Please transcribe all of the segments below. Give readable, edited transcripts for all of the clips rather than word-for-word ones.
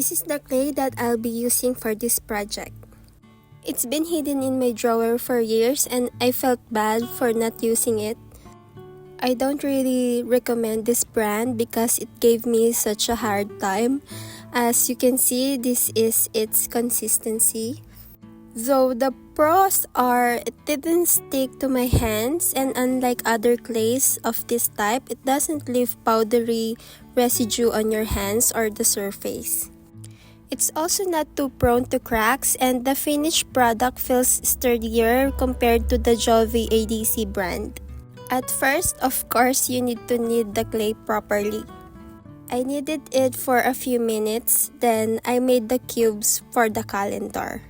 This is the clay that I'll be using for this project. It's been hidden in my drawer for years and I felt bad for not using it. I don't really recommend this brand because it gave me such a hard time. As you can see, this is its consistency. Though the pros are it didn't stick to my hands, and unlike other clays of this type, it doesn't leave powdery residue on your hands or the surface. It's also not too prone to cracks, and the finished product feels sturdier compared to the Jovi ADC brand. At first, of course, you need to knead the clay properly. I kneaded it for a few minutes, then I made the cubes for the calendar.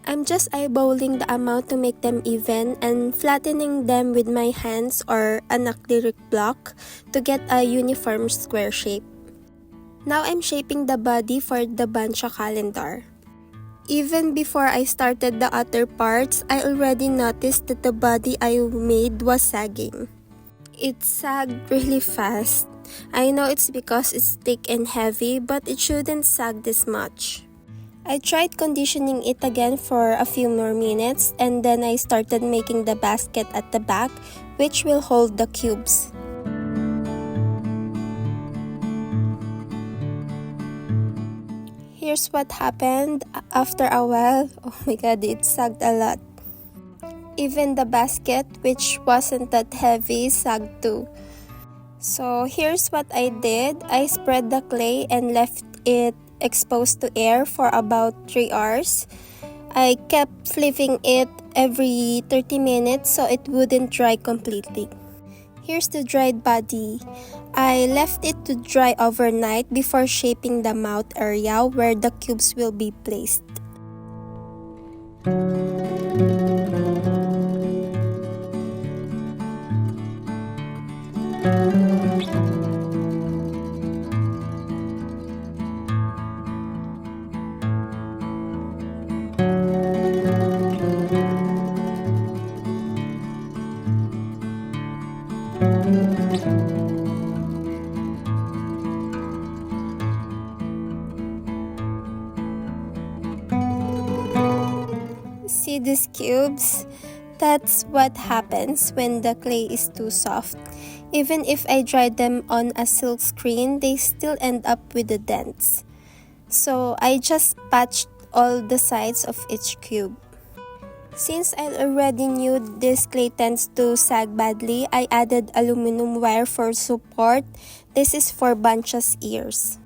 I'm just eyeballing the amount to make them even and flattening them with my hands or an acrylic block to get a uniform square shape. Now I'm shaping the body for the bancha calendar. Even before I started the other parts, I already noticed that the body I made was sagging. It sagged really fast. I know it's because it's thick and heavy, but it shouldn't sag this much. I tried conditioning it again for a few more minutes, and then I started making the basket at the back, which will hold the cubes. Here's what happened after a while. Oh my god, it sagged a lot. Even the basket, which wasn't that heavy, sagged too. So here's what I did. I spread the clay and left it exposed to air for about 3 hours. I kept flipping it every 30 minutes so it wouldn't dry completely. Here's the dried body. I left it to dry overnight before shaping the mouth area where the cubes will be placed. See these cubes? That's what happens when the clay is too soft. Even if I dry them on a silk screen, they still end up with the dents. So I just patched all the sides of each cube. Since I already knew this clay tends to sag badly, I added aluminum wire for support. This is for bancha's ears.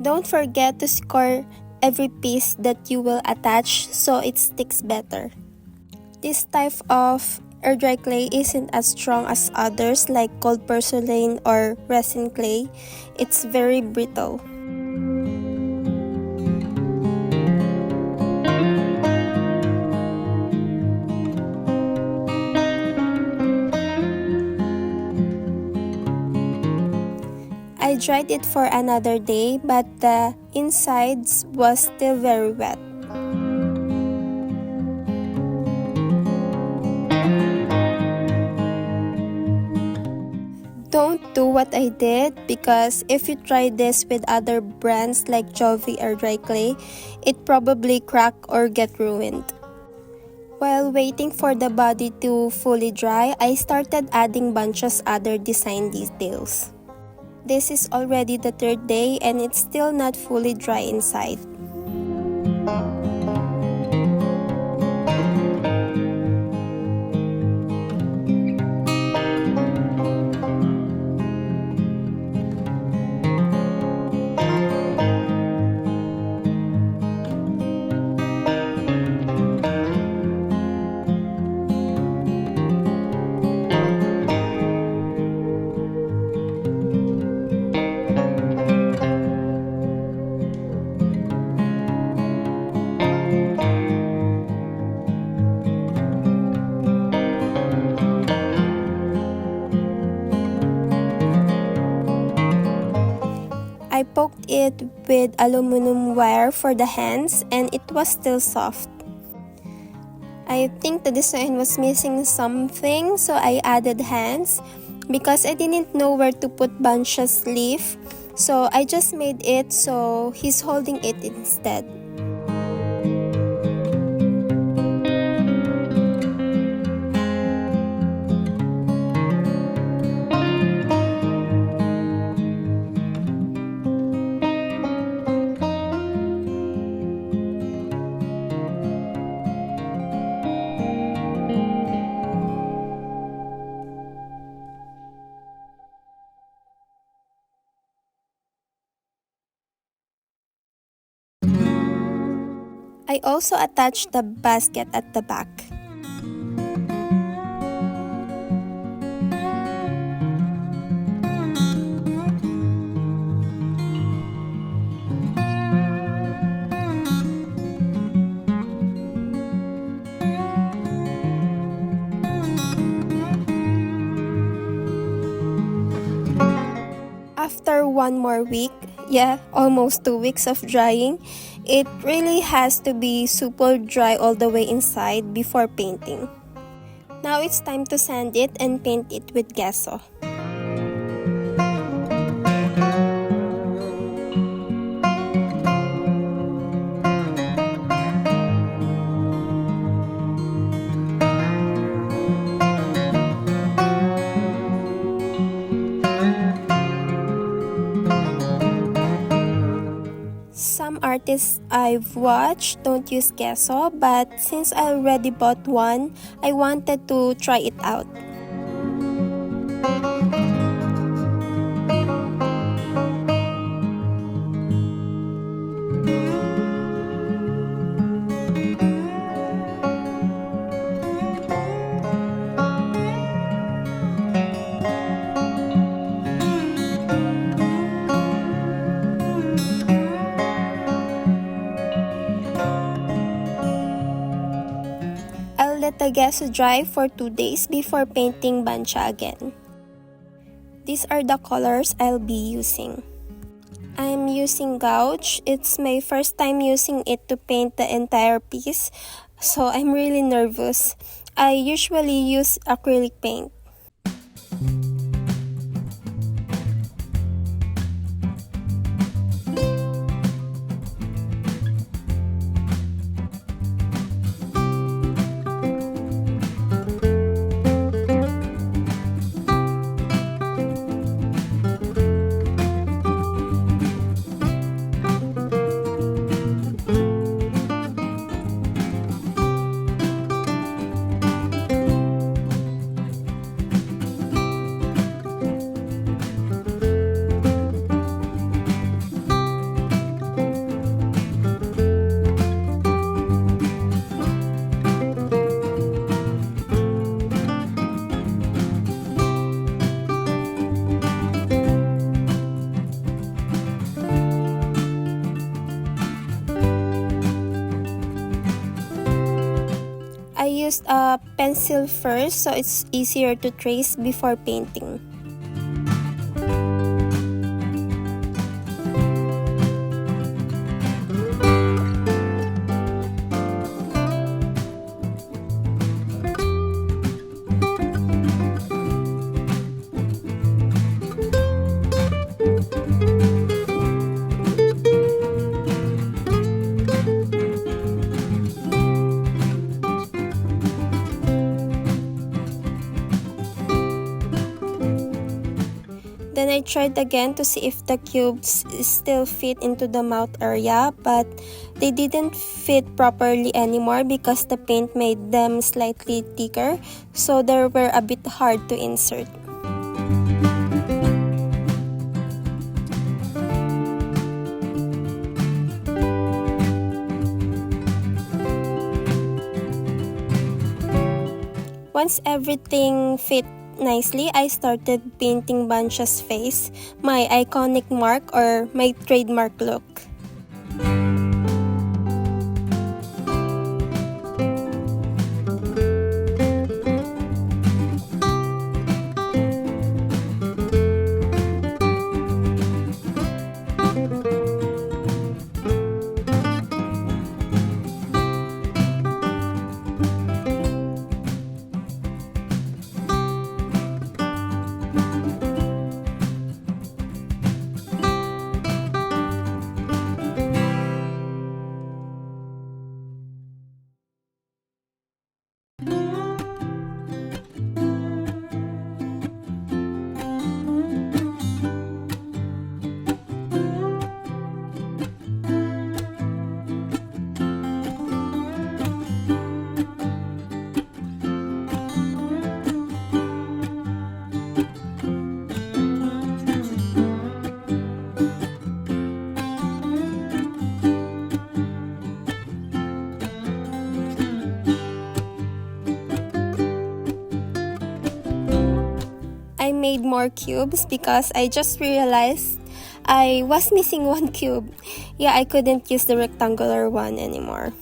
Don't forget to score every piece that you will attach so it sticks better. This type of air dry clay isn't as strong as others like cold porcelain or resin clay. It's very brittle. I dried it for another day, but the insides was still very wet. Don't do what I did, because if you try this with other brands like Jovi or Dry Clay, it probably crack or get ruined. While waiting for the body to fully dry, I started adding bancha's other design details. This is already the 3rd day and it's still not fully dry inside. I poked it with aluminum wire for the hands and it was still soft. I think the design was missing something, so I added hands because I didn't know where to put Bansh's leaf. So I just made it so he's holding it instead. I also attached the basket at the back. After one more week, almost 2 weeks of drying, it really has to be super dry all the way inside before painting. Now it's time to sand it and paint it with gesso. Some artists I've watched don't use gesso, but since I already bought one, I wanted to try it out. I'll let the gesso dry for 2 days before painting Bancha again. These are the colors I'll be using. I'm using gouache. It's my first time using it to paint the entire piece, so I'm really nervous. I usually use acrylic paint. I used a pencil first so it's easier to trace before painting. Then I tried again to see if the cubes still fit into the mouth area, but they didn't fit properly anymore because the paint made them slightly thicker, so they were a bit hard to insert. Once everything fit nicely, I started painting Bancha's face, my iconic mark or my trademark look. more cubes because I just realized I was missing one cube. Yeah, I couldn't use the rectangular one anymore.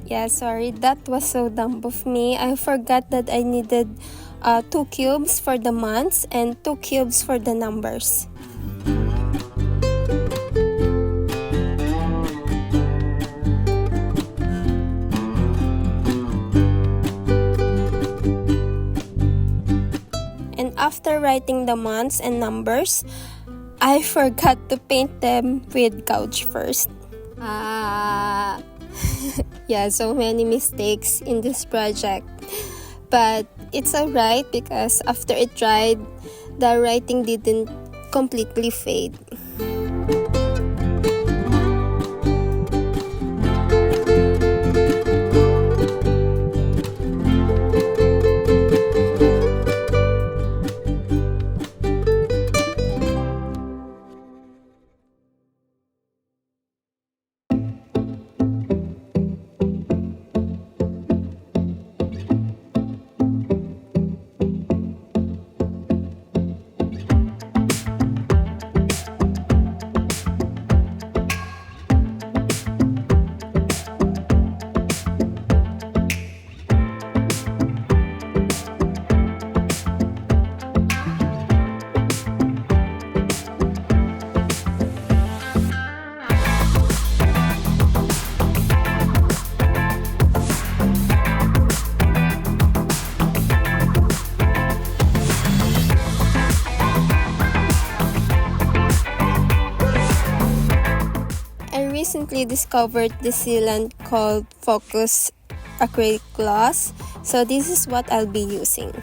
Yeah, sorry, that was so dumb of me. I forgot that I needed 2 cubes for the months and 2 cubes for the numbers. And after writing the months and numbers, I forgot to paint them with gouge first. Yeah, so many mistakes in this project. But it's alright because after it dried, the writing didn't completely fade. Recently discovered the sealant called Focus Acrylic Gloss, so this is what I'll be using.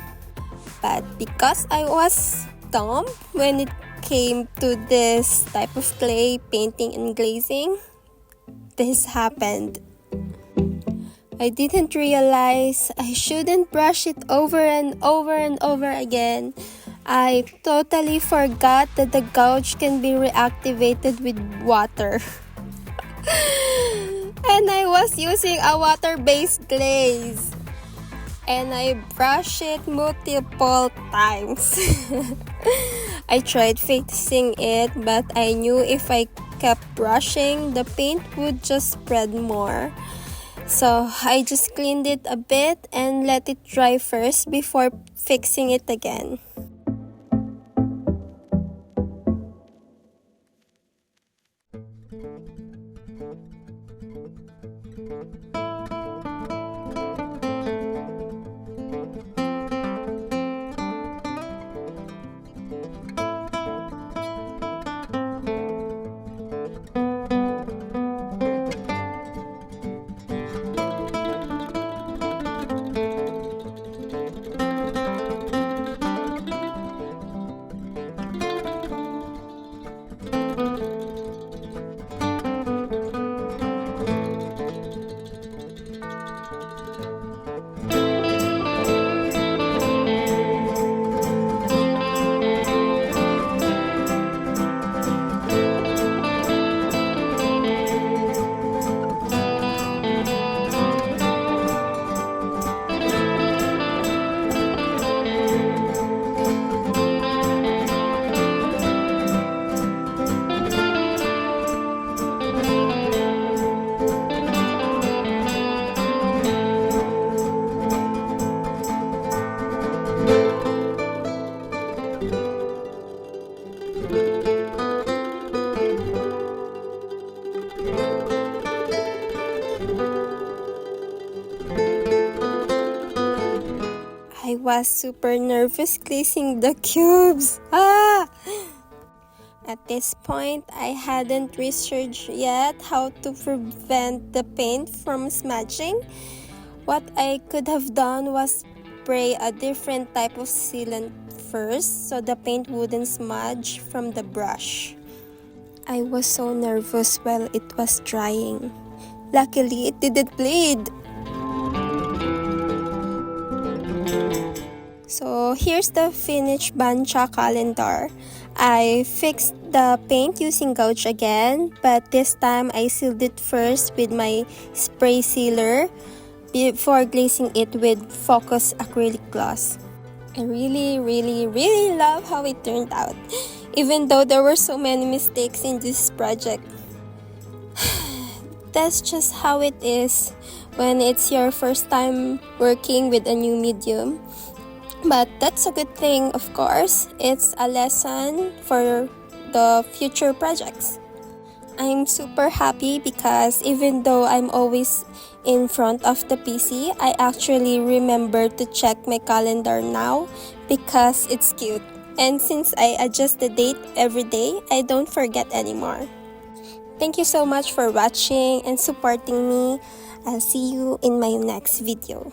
But because I was dumb when it came to this type of clay painting and glazing, this happened. I didn't realize I shouldn't brush it over and over and over again. I totally forgot that the gouge can be reactivated with water. And I was using a water-based glaze. And I brushed it multiple times. I tried fixing it, but I knew if I kept brushing, the paint would just spread more. So I just cleaned it a bit and let it dry first before fixing it again. I was super nervous glazing the cubes. At this point, I hadn't researched yet how to prevent the paint from smudging. What I could have done was spray a different type of sealant first so the paint wouldn't smudge from the brush. I was so nervous while it was drying. Luckily, it didn't bleed. So here's the finished bancha calendar. I fixed the paint using gouge again, but this time I sealed it first with my spray sealer before glazing it with Focus Acrylic Gloss. I really love how it turned out, even though there were so many mistakes in this project. That's just how it is when it's your first time working with a new medium. But that's a good thing, of course. It's a lesson for the future projects. I'm super happy because even though I'm always in front of the PC, I actually remember to check my calendar now because it's cute. And since I adjust the date every day, I don't forget anymore. Thank you so much for watching and supporting me. I'll see you in my next video.